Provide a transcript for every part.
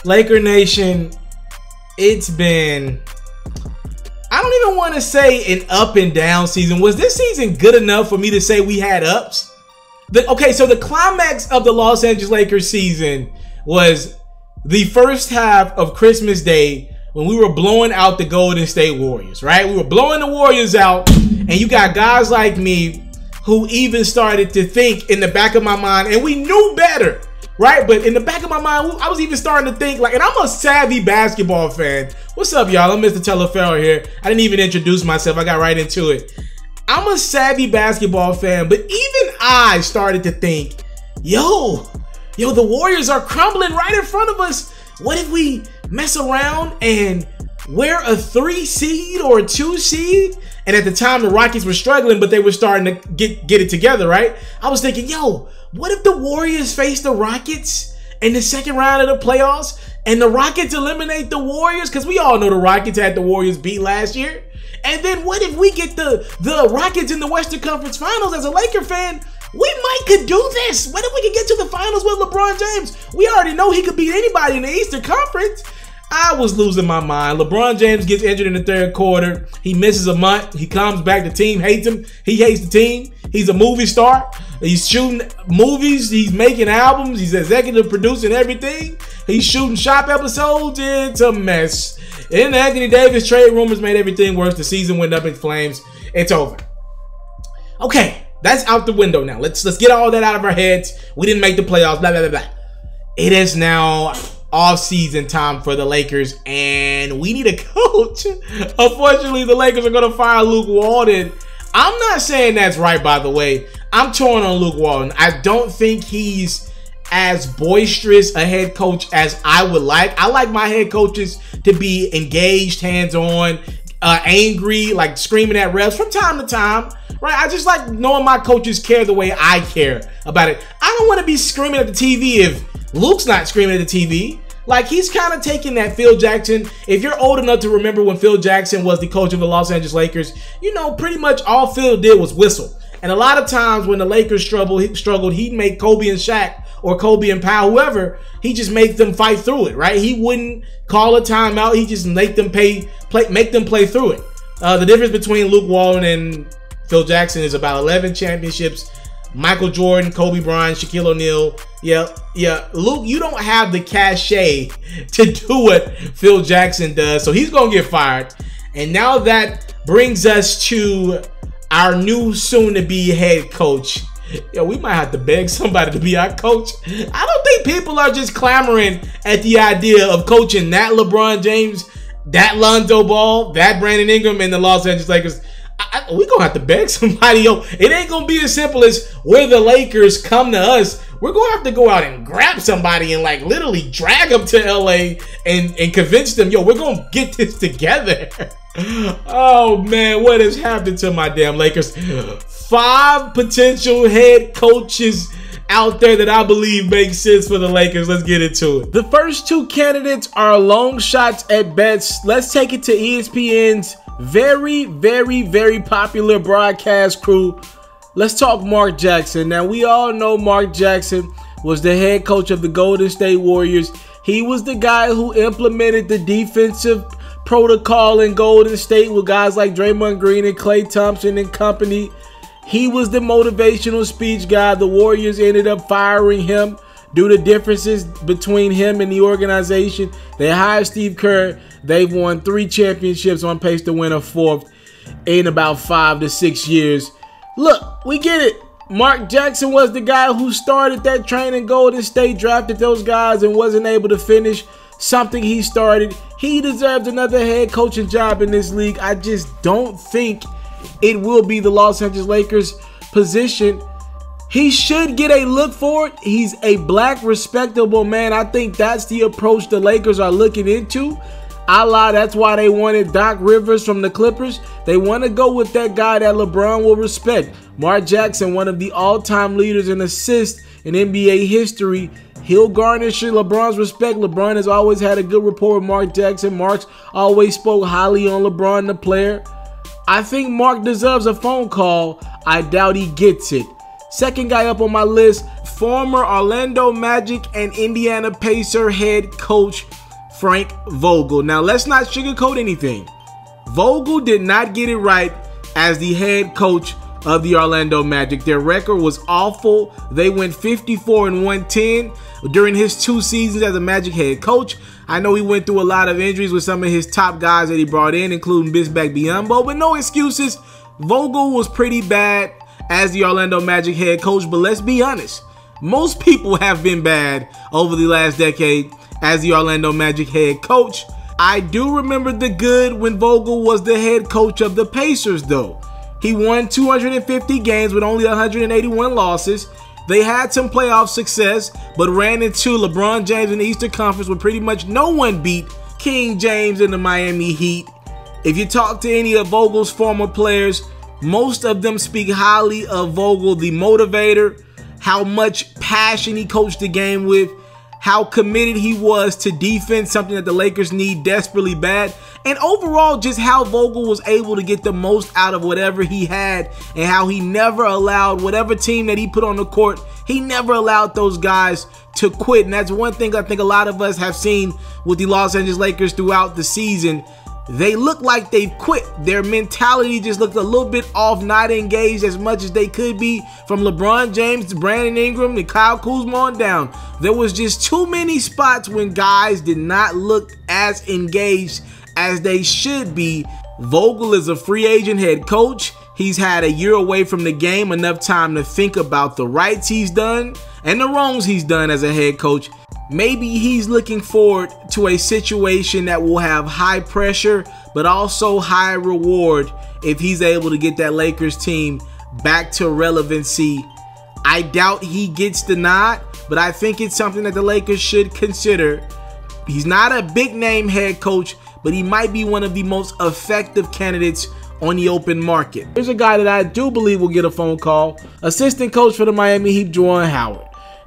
Laker Nation, it's been, I don't even want to say an up and down season. Was this season good enough for me to say we had ups? Okay, so the climax of the Los Angeles Lakers season was the first half of Christmas Day when we were blowing out the Golden State Warriors, right? We were blowing the Warriors out, and you got guys like me who even started to think in the back of my mind, and we knew better, right? But in the back of my mind, I was even starting to think, like, and I'm a savvy basketball fan. What's up, y'all? I'm Mr.Taliaferro here. I didn't even introduce myself. I got right into it. I'm a savvy basketball fan, but even I started to think, yo, the Warriors are crumbling right in front of us. What if we mess around and wear a 3 seed or a 2 seed? And at the time, the Rockets were struggling, but they were starting to get it together, right? I was thinking, yo, what if the Warriors face the Rockets in the second round of the playoffs and the Rockets eliminate the Warriors? Because we all know the Rockets had the Warriors beat last year. And then what if we get the Rockets in the Western Conference Finals? As a Laker fan, we could do this. What if we could get to the finals with LeBron James? We already know he could beat anybody in the Eastern Conference. I was losing my mind. LeBron James gets injured in the third quarter. He misses a month. He comes back. The team hates him. He hates the team. He's a movie star. He's shooting movies. He's making albums. He's executive producing everything. He's shooting shop episodes. It's a mess. And the Anthony Davis trade rumors made everything worse. The season went up in flames. It's over. Okay, that's out the window now. Let's get all that out of our heads. We didn't make the playoffs. Blah, blah, blah, blah. It is now off-season time for the Lakers, and we need a coach. Unfortunately, the Lakers are going to fire Luke Walton. I'm not saying that's right, by the way. I'm torn on Luke Walton. I don't think he's as boisterous a head coach as I would like. I like my head coaches to be engaged, hands-on, angry, like screaming at refs from time to time, right? I just like knowing my coaches care the way I care about it. I don't want to be screaming at the TV if Luke's not screaming at the TV. Like, he's kind of taking that Phil Jackson. If you're old enough to remember when Phil Jackson was the coach of the Los Angeles Lakers, you know, pretty much all Phil did was whistle. And a lot of times when the Lakers struggled, he'd make Kobe and Shaq or Kobe and Powell, whoever, he just make them fight through it, right? He wouldn't call a timeout. He just make them play through it. The difference between Luke Walton and Phil Jackson is about 11 championships. Michael Jordan, Kobe Bryant, Shaquille O'Neal. Yeah. Luke, you don't have the cachet to do what Phil Jackson does, so he's going to get fired. And now that brings us to our new soon-to-be head coach. Yo, we might have to beg somebody to be our coach. I don't think people are just clamoring at the idea of coaching that LeBron James, that Lonzo Ball, that Brandon Ingram, and the Los Angeles Lakers. We're going to have to beg somebody. Yo, it ain't going to be as simple as we're the Lakers, come to us. We're going to have to go out and grab somebody and, like, literally drag them to LA and convince them, yo, we're going to get this together. Oh, man, what has happened to my damn Lakers? 5 potential head coaches out there that I believe make sense for the Lakers. Let's get into it. The first 2 candidates are long shots at best. Let's take it to ESPN's very, very, very popular broadcast crew. Let's talk Mark Jackson. Now, we all know Mark Jackson was the head coach of the Golden State Warriors. He was the guy who implemented the defensive protocol in Golden State with guys like Draymond Green and Klay Thompson and company. He was the motivational speech guy. The Warriors ended up firing him due to differences between him and the organization. They hired Steve Kerr. They've won 3 championships, on pace to win a 4th in about 5 to 6 years. Look, we get it. Mark Jackson was the guy who started that train in Golden State, drafted those guys, and wasn't able to finish something he started. He deserves another head coaching job in this league. I just don't think it will be the Los Angeles Lakers position. He should get a look for it. He's a black, respectable man. I think that's the approach the Lakers are looking into. That's why they wanted Doc Rivers from the Clippers. They want to go with that guy that LeBron will respect. Mark Jackson, one of the all-time leaders in assists in NBA history. He'll garnish LeBron's respect. LeBron has always had a good rapport with Mark Jackson. Mark's always spoke highly on LeBron, the player. I think Mark deserves a phone call. I doubt he gets it. Second guy up on my list, former Orlando Magic and Indiana Pacer head coach Frank Vogel. Now, let's not sugarcoat anything. Vogel did not get it right as the head coach of the Orlando Magic. Their record was awful. They went 54-110 during his 2 seasons as a Magic head coach. I know he went through a lot of injuries with some of his top guys that he brought in, including Bismack Biyombo, but no excuses. Vogel was pretty bad as the Orlando Magic head coach, but let's be honest. Most people have been bad over the last decade as the Orlando Magic head coach. I do remember the good when Vogel was the head coach of the Pacers, though. He won 250 games with only 181 losses. They had some playoff success, but ran into LeBron James in the Eastern Conference where pretty much no one beat King James and the Miami Heat. If you talk to any of Vogel's former players, most of them speak highly of Vogel, the motivator, how much passion he coached the game with, how committed he was to defense, something that the Lakers need desperately bad, and overall just how Vogel was able to get the most out of whatever he had, and how he never allowed whatever team that he put on the court, he never allowed those guys to quit. And that's one thing I think a lot of us have seen with the Los Angeles Lakers throughout the season. They look like they've quit. Their mentality just looked a little bit off, not engaged as much as they could be, from LeBron James to Brandon Ingram to Kyle Kuzma on down. There was just too many spots when guys did not look as engaged as they should be. Vogel is a free agent head coach. He's had a year away from the game, enough time to think about the rights he's done and the wrongs he's done as a head coach. Maybe he's looking forward to a situation that will have high pressure, but also high reward if he's able to get that Lakers team back to relevancy. I doubt he gets the nod, but I think it's something that the Lakers should consider. He's not a big name head coach, but he might be one of the most effective candidates on the open market. Here's a guy that I do believe will get a phone call. Assistant coach for the Miami Heat, Juwan Howard.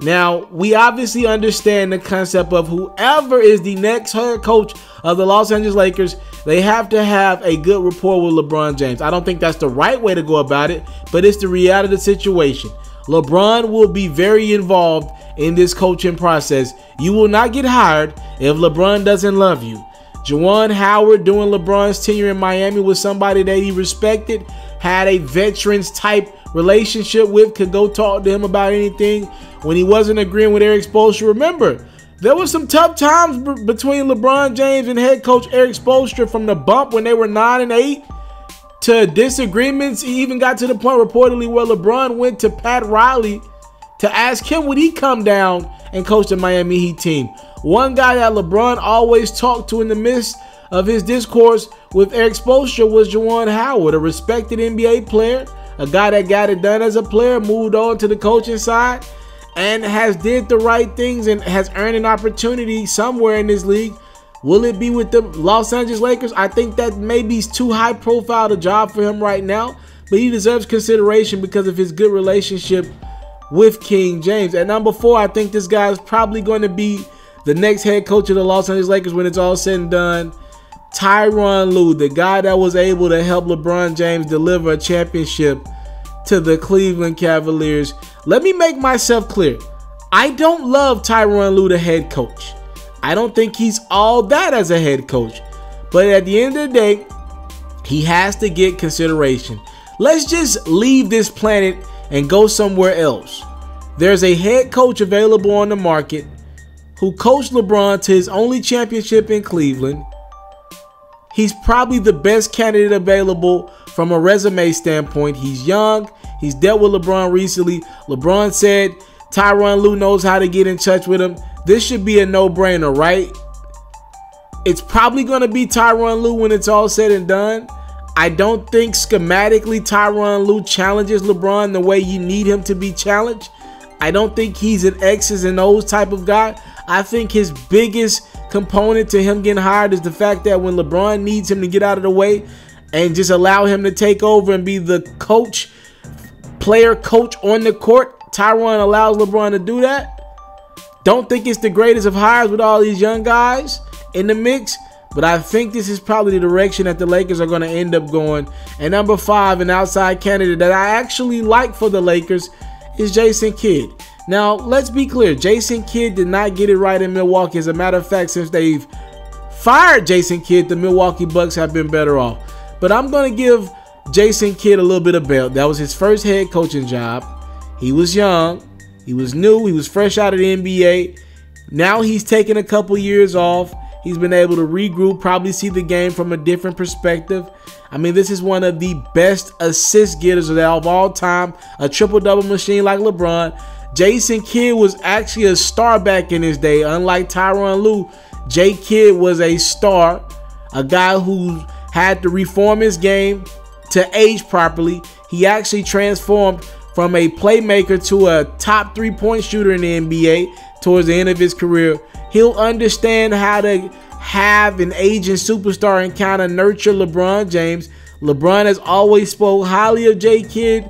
Now, we obviously understand the concept of whoever is the next head coach of the Los Angeles Lakers, they have to have a good rapport with LeBron James. I don't think that's the right way to go about it, but it's the reality of the situation. LeBron will be very involved in this coaching process. You will not get hired if LeBron doesn't love you. Juwan Howard, during LeBron's tenure in Miami, was somebody that he respected, had a veterans type relationship with, could go talk to him about anything when he wasn't agreeing with Eric Spoelstra. Remember, there was some tough times between LeBron James and head coach Eric Spoelstra, from the bump when they were 9-8 to disagreements. He even got to the point reportedly where LeBron went to Pat Riley to ask him would he come down and coach the Miami Heat team. One guy that LeBron always talked to in the midst of his discourse with Eric Spoelstra was Juwan Howard, a respected NBA player, a guy that got it done as a player, moved on to the coaching side, and has did the right things and has earned an opportunity somewhere in this league. Will it be with the Los Angeles Lakers? I think that maybe is too high profile a job for him right now, but he deserves consideration because of his good relationship with King James. At number 4, I think this guy is probably going to be the next head coach of the Los Angeles Lakers when it's all said and done. Tyronn Lue, the guy that was able to help LeBron James deliver a championship to the Cleveland Cavaliers. Let me make myself clear. I don't love Tyronn Lue, the head coach. I don't think he's all that as a head coach. But at the end of the day, he has to get consideration. Let's just leave this planet and go somewhere else. There's a head coach available on the market who coached LeBron to his only championship in Cleveland. He's probably the best candidate available from a resume standpoint. He's young. He's dealt with LeBron recently. LeBron said Tyronn Lue knows how to get in touch with him. This should be a no-brainer, right? It's probably going to be Tyronn Lue when it's all said and done. I don't think schematically Tyronn Lue challenges LeBron the way you need him to be challenged. I don't think he's an X's and O's type of guy. I think his biggest component to him getting hired is the fact that when LeBron needs him to get out of the way and just allow him to take over and be the coach, player coach on the court, Tyronn allows LeBron to do that. Don't think it's the greatest of hires with all these young guys in the mix, but I think this is probably the direction that the Lakers are going to end up going. And number 5, an outside candidate that I actually like for the Lakers is Jason Kidd. Now, let's be clear. Jason Kidd did not get it right in Milwaukee. As a matter of fact, since they've fired Jason Kidd, the Milwaukee Bucks have been better off. But I'm going to give Jason Kidd a little bit of belt. That was his first head coaching job. He was young. He was new. He was fresh out of the NBA. Now he's taken a couple years off. He's been able to regroup, probably see the game from a different perspective. I mean, this is one of the best assist getters of all time. A triple-double machine like LeBron. Jason Kidd was actually a star back in his day. Unlike Tyronn Lue, J. Kidd was a star. A guy who had to reform his game to age properly. He actually transformed from a playmaker to a top three-point shooter in the NBA towards the end of his career. He'll understand how to have an aging superstar and kind of nurture LeBron James. LeBron has always spoke highly of J. Kidd.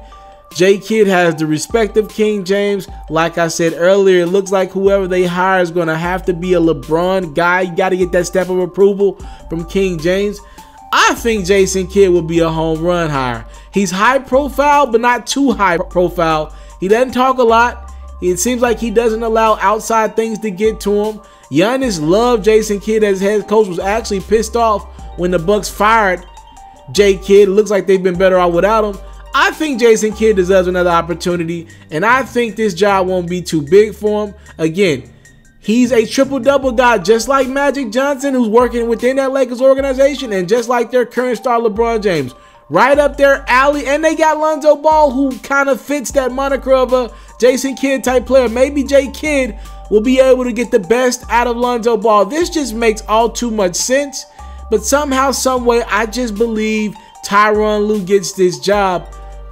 J. Kidd has the respect of King James. Like I said earlier, it looks like whoever they hire is going to have to be a LeBron guy. You got to get that stamp of approval from King James. I think Jason Kidd would be a home run hire. He's high profile, but not too high profile. He doesn't talk a lot. It seems like he doesn't allow outside things to get to him. Giannis loved Jason Kidd as head coach, was actually pissed off when the Bucks fired J. Kidd. It looks like they've been better off without him. I think Jason Kidd deserves another opportunity, and I think this job won't be too big for him. Again, he's a triple-double guy, just like Magic Johnson, who's working within that Lakers organization, and just like their current star LeBron James. Right up their alley, and they got Lonzo Ball, who kind of fits that moniker of a Jason Kidd type player. Maybe J. Kidd will be able to get the best out of Lonzo Ball. This just makes all too much sense, but somehow, someway, I just believe Tyronn Lue gets this job.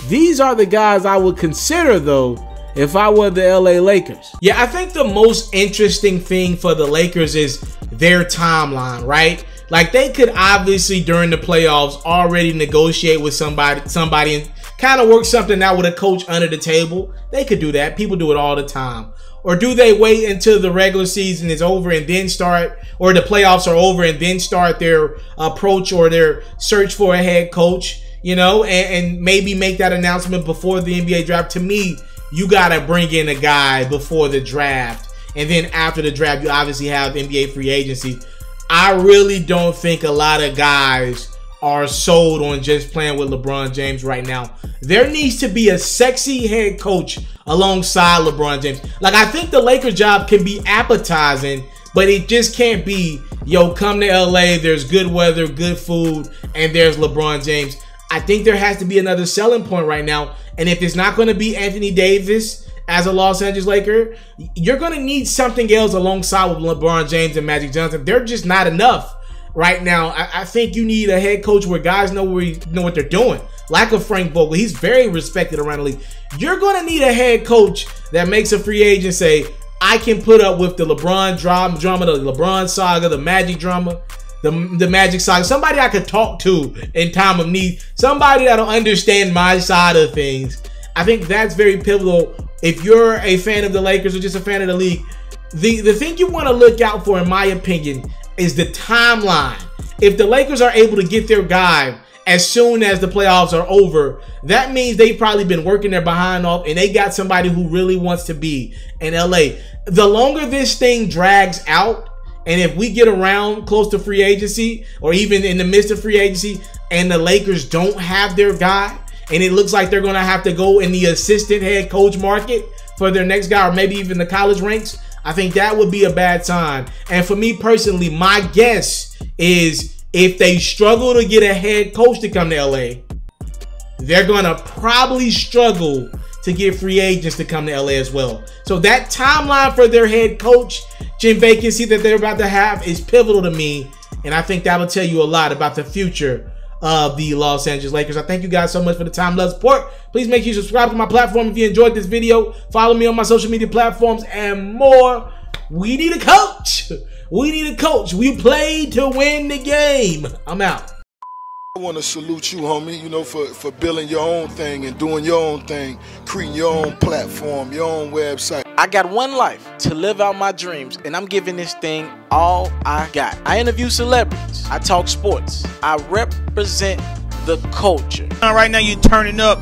These are the guys I would consider, though, if I were the LA Lakers. Yeah, I think the most interesting thing for the Lakers is their timeline, right? Like, they could obviously during the playoffs already negotiate with somebody and kind of work something out with a coach under the table. They could do that. People do it all the time. Or do they wait until the regular season is over and then start, or the playoffs are over and then start their approach or their search for a head coach, you know, and maybe make that announcement before the NBA draft? To me, you got to bring in a guy before the draft. And then after the draft, you obviously have NBA free agency. I really don't think a lot of guys are sold on just playing with LeBron James right now. There needs to be a sexy head coach alongside LeBron James. Like, I think the Lakers job can be appetizing, but it just can't be, yo, come to LA, there's good weather, good food, and there's LeBron James. I think there has to be another selling point right now. And if it's not going to be Anthony Davis as a Los Angeles Laker, you're going to need something else alongside with LeBron James and Magic Johnson. They're just not enough right now. I think you need a head coach where guys know what they're doing. Like a Frank Vogel, he's very respected around the league. You're going to need a head coach that makes a free agent say, I can put up with the LeBron drama, the LeBron saga, the Magic drama, the Magic saga. Somebody I could talk to in time of need. Somebody that'll understand my side of things. I think that's very pivotal. If you're a fan of the Lakers or just a fan of the league, the thing you want to look out for, in my opinion, is the timeline. If the Lakers are able to get their guy as soon as the playoffs are over, that means they've probably been working their behind off and they got somebody who really wants to be in LA. The longer this thing drags out, and if we get around close to free agency or even in the midst of free agency and the Lakers don't have their guy, and it looks like they're going to have to go in the assistant head coach market for their next guy, or maybe even the college ranks, I think that would be a bad sign. And for me personally, my guess is if they struggle to get a head coach to come to LA, they're going to probably struggle to get free agents to come to LA as well. So that timeline for their head coach vacancy that they're about to have is pivotal to me. And I think that will tell you a lot about the future of the Los Angeles Lakers. I thank you guys so much for the time, love, support. Please make sure you subscribe to my platform if you enjoyed this video. Follow me on my social media platforms and more. We need a coach. We need a coach. We played to win the game. I'm out. I want to salute you, homie, you know, for building your own thing and doing your own thing, creating your own platform, your own website. I got one life to live out my dreams, and I'm giving this thing all I got. I interview celebrities. I talk sports. I represent the culture. Right now you're turning up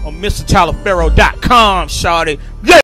on MrTaliaferro.com, shawty. Yeah.